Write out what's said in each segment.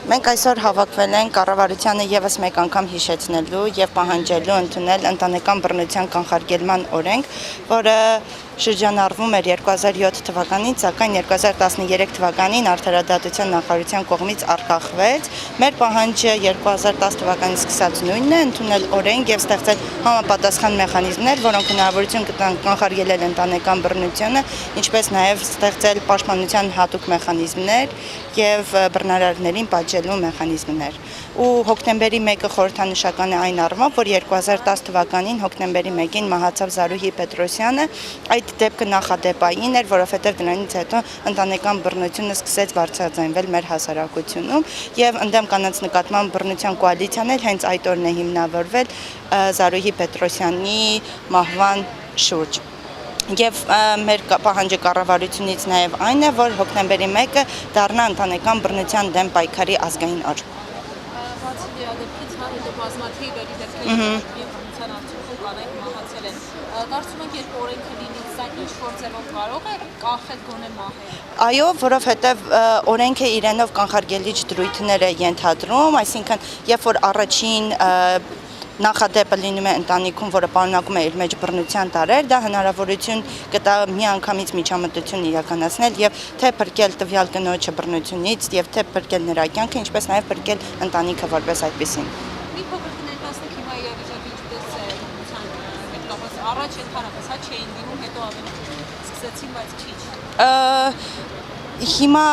Մենք այսօր հավաքվել ենք կառավարությանը ևս մեկ անգամ հիշեցնելու եւ պահանջելու ընդունել ընտանեկան բռնության կանխարգելման օրենք, որը շրջանառվում էր 2007 թվականից, սակայն 2013 թվականին Արդարադատության նախարարության կողմից արգախվեց։ Մեր պահանջը 2010 թվականից սկսած նույնն է, ընդունել օրենք եւ ստեղծել համապատասխան մեխանիզմներ, որոնք հնարավորություն կտան կանխարգելել ընտանեկան բռնությունը, ինչպես նաեւ ստեղծել պաշտպանության հատուկ մեխանիզմներ եւ բռնարարներին պատժելու մեխանիզմներ։ Ու հոկտեմբերի 1-ը խորհրդանշական է այն առումով, որ 2010 թվականին հոկտեմբերի 1-ին մահացավ Զարուհի Պետրոսյանը։ Այդ դեպքը նախադեպային էր, որովհետև դրանից հետո ընտանեկան բռնությունը սկսեց բարձրաձայնվել մեր հասարակությունում եւ ընդդեմ կանանց նկատմամբ բռնության կոալիցիան էլ հենց այդ օրն է հիմնավորվել Զարուհի Պետրոսյանի մահվան շուրջ։ Եվ մեր պահանջը կառավարությունից նաև այն է, որ հոկտեմբերի 1-ը դառնա ընտանեկան բռնության դեմ պայքարի ազգային օր։ Բացի դեպքից հետո բազմաթիվ էլի դեպքեր եւ բռնության արդյունքում կանայք մահացել են։ Կարծում եք, երբ օրենքը լինի, սա ինչ-որ ձևով կարող է կանխել գոնե մահերը։ Այո, որովհետև օրենքը իրենով կանխարգելիչ դրույթներ է ենթադրում, այսինքն երբ որ առաջին նախադեպը լինում է ընտանիքում, որը պարունակում է իր մեջ բռնության տարրեր, դա հնարավորություն կտա միանգամից միջամտություն իրականացնել եւ թե փրկել տվյալ կնոջը բռնությունից եւ թե փրկել նրա կյանքը, ինչպես նաեւ փրկել ընտանիքը որպես այդպեսին։ Մի փոքր կներկայացնենք հիմա իրավիճակը ինչպես է բռնության հետ կապված առաջ ընդհանրապես հա չէին դիմում, հետո ավելի սկսեցին, բայց քիչ։ Հիմա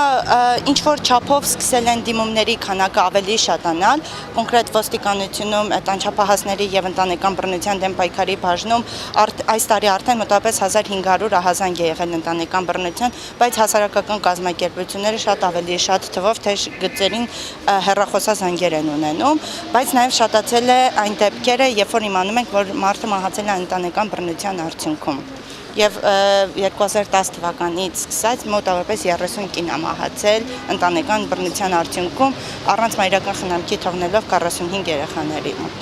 ինչ-որ չափով սկսել են դիմումների քանակը ավելի շատանալ, կոնկրետ ոստիկանությունում տանչափահասների եւ ընտանեկան բռնության դեմ պայքարի բաժնում այս տարի արդեն մոտավորապես 1500 ահազանգ է եղել ընտանեկան բռնության, բայց հասարակական կազմակերպությունները շատ ավելի շատ թվով թե գծերին հեռախոսազանգեր են ունենում, բայց նաեւ շատացել է այն դեպքերը, երբ որ իմանում ենք, որ մարդը մահացել է ընտանեկան բռնության արդյունքում։ Եվ 2010 թվականից սկսած մոտավորապես 30 կին է մահացել ընտանեկան բռնության արդյունքում առանց մայրական խնամքի թողնելով 45 երեխաների մոտ։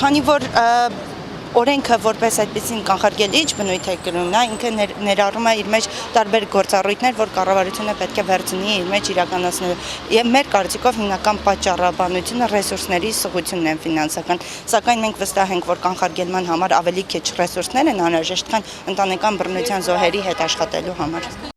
Քանի որ օրենքը որպես այդպեսին կանխարգելիչ բնույթ է կրում, նա ինքը ներառում է իր մեջ տարբեր գործառույթներ, որ կառավարությունը պետք է վերցնի իր մեջ իրականացնելու։ Եվ մեր կարծիքով հիմնական պատճառաբանությունը ռեսուրսների սղությունն են ֆինանսական, սակայն մենք վստահ ենք, որ կանխարգելման համար ավելի քիչ ռեսուրսներ են անհրաժեշտ, քան ընտանեկան բռնության զոհերի հետ աշխատելու համար։